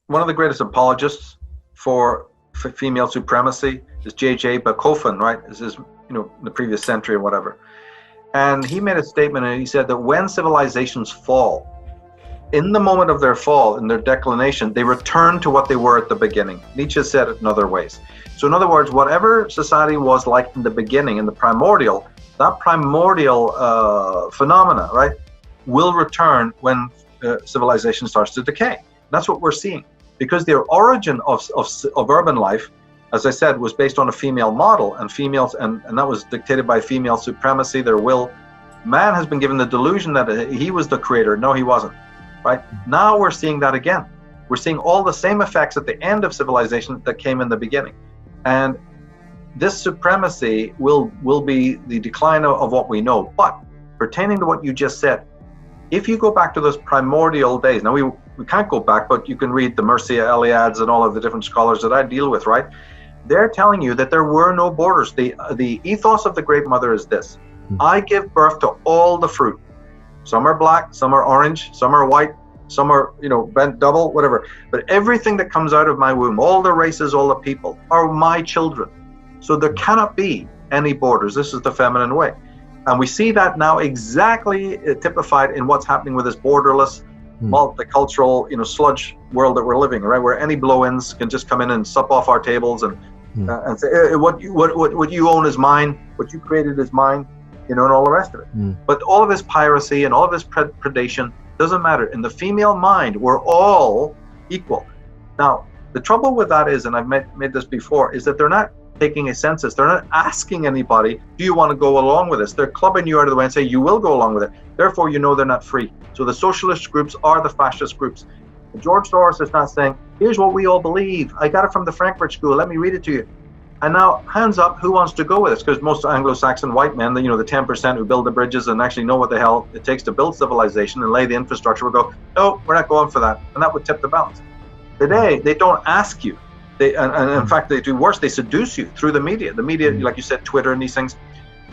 one of the greatest apologists for female supremacy is J.J. Bakofen, right? This is, in the previous century or whatever. And he made a statement, and he said that when civilizations fall, in the moment of their fall, in their declination, they return to what they were at the beginning. Nietzsche said it in other ways. So in other words, whatever society was like in the beginning, in the primordial, that primordial phenomena, right, will return when civilization starts to decay. That's what we're seeing. Because the origin of urban life, as I said, was based on a female model, and females, and that was dictated by female supremacy, their will. Man has been given the delusion that he was the creator. No, he wasn't. Right? Now we're seeing that again. We're seeing all the same effects at the end of civilization that came in the beginning. And this supremacy will be the decline of what we know. But pertaining to what you just said, if you go back to those primordial days, now we can't go back, but you can read the Mircea Eliads and all of the different scholars that I deal with, right? They're telling you that there were no borders. The ethos of the Great Mother is this: I give birth to all the fruit. Some are black, some are orange, some are white, some are, bent double, whatever. But everything that comes out of my womb, all the races, all the people, are my children. So there cannot be any borders. This is the feminine way. And we see that now exactly typified in what's happening with this borderless, multicultural, sludge world that we're living, right? Where any blow-ins can just come in and sup off our tables and say, what you own is mine, what you created is mine, and all the rest of it. But all of this piracy and all of this predation doesn't matter. In the female mind, we're all equal. Now, the trouble with that is, and I've made this before, is that they're not taking a census. They're not asking anybody, do you want to go along with this? They're clubbing you out of the way and say, you will go along with it. Therefore, they're not free. So the socialist groups are the fascist groups. George Soros is not saying, here's what we all believe. I got it from the Frankfurt School. Let me read it to you. And now, hands up, who wants to go with this? Because most Anglo-Saxon white men, the 10% who build the bridges and actually know what the hell it takes to build civilization and lay the infrastructure, will go, no, we're not going for that. And that would tip the balance. Today, they don't ask you. And in fact, they do worse. They seduce you through the media. The media, like you said, Twitter and these things,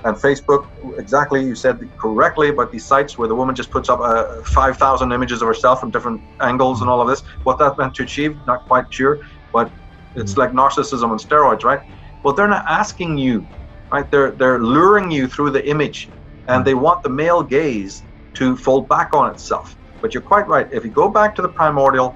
and Facebook, exactly, you said correctly about these sites where the woman just puts up 5,000 images of herself from different angles and all of this. What that meant to achieve, not quite sure, but it's like narcissism on steroids, right? Well, they're not asking you, right? They're luring you through the image, and they want the male gaze to fold back on itself. But you're quite right. If you go back to the primordial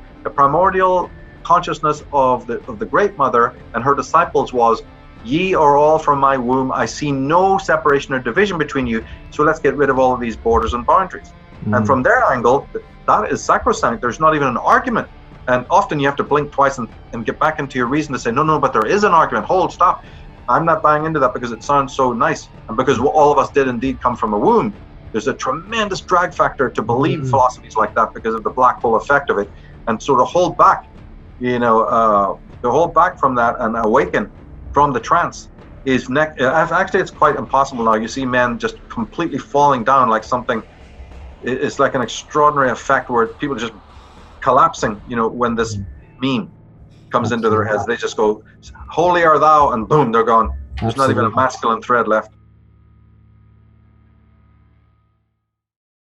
consciousness of the Great Mother and her disciples was, ye are all from my womb. I see no separation or division between you. So let's get rid of all of these borders and boundaries. And from their angle, that is sacrosanct. There's not even an argument. And often you have to blink twice and get back into your reason to say, no, but there is an argument. Hold, stop. I'm not buying into that because it sounds so nice. And because all of us did indeed come from a womb, there's a tremendous drag factor to believe philosophies like that because of the black hole effect of it. And so to hold back, to hold back from that and awaken from the trance is actually it's quite impossible now. You see men just completely falling down like something. It's like an extraordinary effect where people are just collapsing, when this meme comes into their heads. They just go, holy are thou, and boom, they're gone. There's not even a masculine thread left.